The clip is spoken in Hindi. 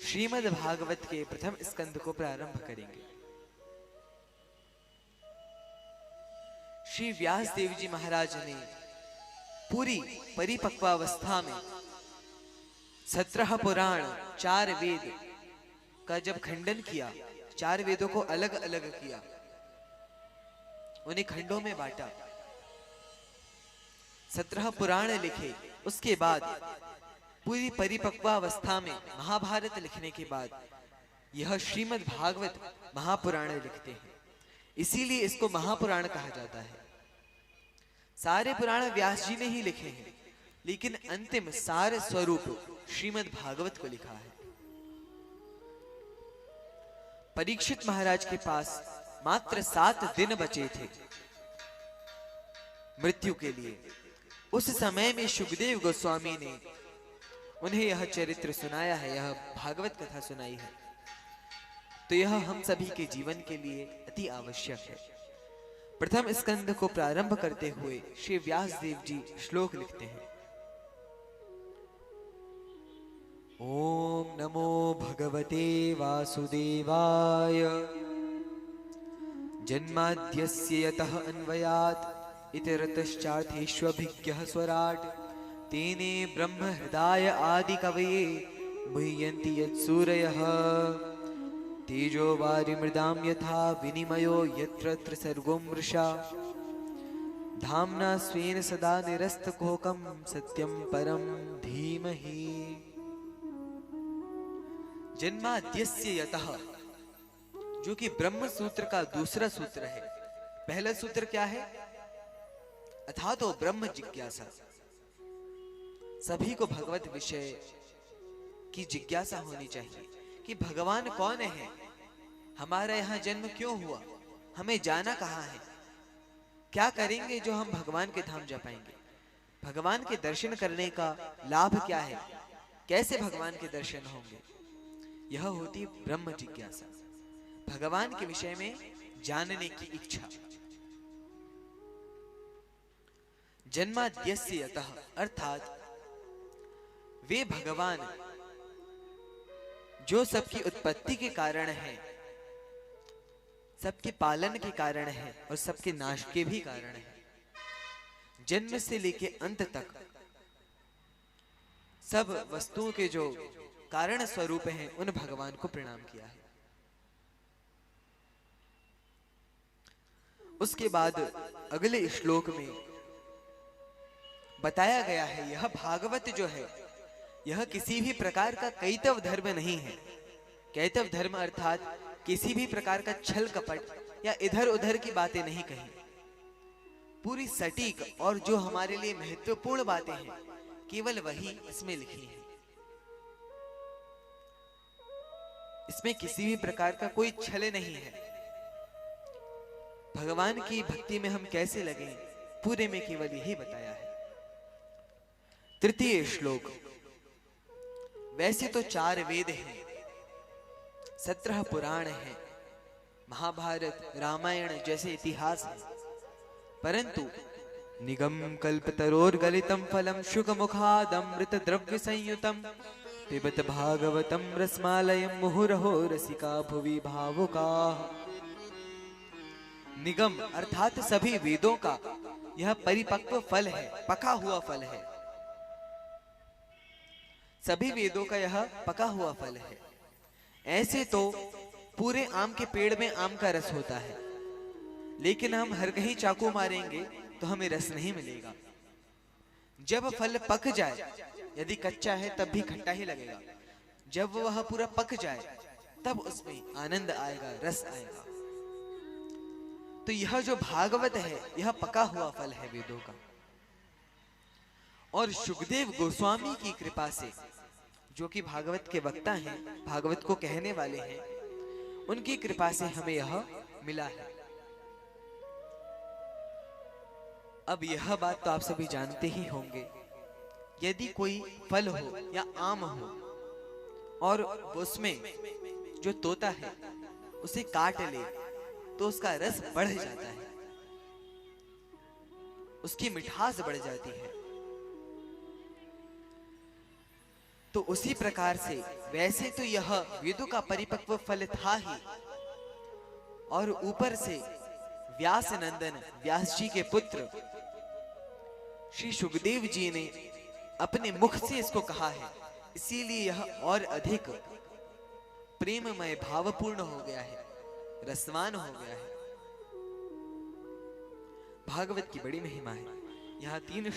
श्रीमद् भागवत के प्रथम स्कंद को प्रारंभ करेंगे। श्री व्यास देव जी महाराज ने पूरी परिपक्वावस्था में 17 पुराण 4 वेद का जब खंडन किया, 4 वेदों को अलग अलग किया, उन्हें खंडों में बांटा, 17 पुराण लिखे, उसके बाद पूरी परिपक्वावस्था में महाभारत लिखने के बाद यह श्रीमद् भागवत महापुराण लिखते हैं। इसीलिए इसको महापुराण कहा जाता है। सारे पुराण व्यास जी ने ही लिखे हैं, लेकिन अंतिम सार स्वरूप श्रीमद् भागवत को लिखा है। परीक्षित महाराज के पास मात्र 7 दिन बचे थे मृत्यु के लिए। उस समय में शुकदेव गोस्वामी ने उन्हें यह चरित्र सुनाया है, यह भागवत कथा सुनाई है, तो यह हम सभी के जीवन के लिए अति आवश्यक है। प्रथम स्कंद को प्रारंभ करते हुए श्री व्यास देव जी श्लोक लिखते हैं। ओम नमो भगवते वासुदेवाय जन्माद्यस्य यतः अन्वयात् इतरतश्चार्थेष्वभिज्ञः स्वराट् तेने ब्रह्म हृदय आदि कवये मुह्यन्ति यत्सूरयः तेजो वारिमृदां यथा विनिमयो यत्र त्रिसर्गो मृषा धाम्ना स्वेन सदा निरस्तकोकं सत्यं परं धीमहि। जन्माद्यस्य यतः, जो कि ब्रह्म सूत्र का दूसरा सूत्र है। पहला सूत्र क्या है? अथा तो ब्रह्म जिज्ञासा। सभी को भगवत विषय की जिज्ञासा होनी चाहिए कि भगवान कौन है, हमारा यहाँ जन्म क्यों हुआ, हमें जाना कहाँ है, क्या करेंगे जो हम भगवान के धाम जा पाएंगे, भगवान के दर्शन करने का लाभ क्या है, कैसे भगवान के दर्शन होंगे। यह होती ब्रह्म जिज्ञासा, भगवान के विषय में जानने की इच्छा। जन्माद्यस्य यतः अर्थात वे भगवान जो सबकी उत्पत्ति के कारण है, सबके पालन के कारण है और सबके नाश के भी कारण है। जन्म से लेके अंत तक सब वस्तुओं के जो कारण स्वरूप हैं, उन भगवान को प्रणाम किया है। उसके बाद अगले श्लोक में बताया गया है, यह भागवत जो है यह किसी भी प्रकार का कैतव धर्म नहीं है। कैतव धर्म अर्थात किसी भी प्रकार का छल कपट या इधर उधर की बातें नहीं कही। पूरी सटीक और जो हमारे लिए महत्वपूर्ण बातें हैं, केवल वही इसमें लिखी है। इसमें किसी भी प्रकार का कोई छल नहीं है। भगवान की भक्ति में हम कैसे लगें, पूरे में केवल यही बताया है। तृतीय श्लोक। वैसे तो 4 वेद हैं, 17 पुराण हैं, महाभारत रामायण जैसे इतिहास हैं, परंतु निगम कल्पतरोर्गलितं फलं शुकमुखादमृत द्रव्य संयुतं पिबत भागवतं रसमालयं मुहुरहो रसिका भुवि भावुकाः। निगम अर्थात सभी वेदों का यह परिपक्व फल है, पका हुआ फल है। सभी वेदों का यह पका हुआ फल है। ऐसे तो पूरे आम के पेड़ में आम का रस होता है, लेकिन हम हर कहीं चाकू मारेंगे तो हमें रस नहीं मिलेगा। जब फल पक जाए, यदि कच्चा है तब भी खट्टा ही लगेगा, जब वह पूरा पक जाए तब उसमें आनंद आएगा, रस आएगा। तो यह जो भागवत है, यह पका हुआ फल है वेदों का। और शुकदेव गोस्वामी की कृपा से, जो कि भागवत के वक्ता हैं, भागवत को कहने वाले हैं, उनकी कृपा से हमें यह मिला है। अब यह बात तो आप सभी जानते ही होंगे, यदि कोई फल हो या आम हो और उसमें जो तोता है उसे काट ले, तो उसका रस बढ़ जाता है, उसकी मिठास बढ़ जाती है। तो उसी प्रकार से वैसे तो यह वेदों का परिपक्व फल था ही, और ऊपर से व्यास नंदन व्यास जी के पुत्र श्री सुखदेव जी ने अपने मुख से इसको कहा है, इसीलिए यह और अधिक प्रेममय भावपूर्ण हो गया है, रसवान हो गया है। भागवत की बड़ी महिमा है। यहाँ 3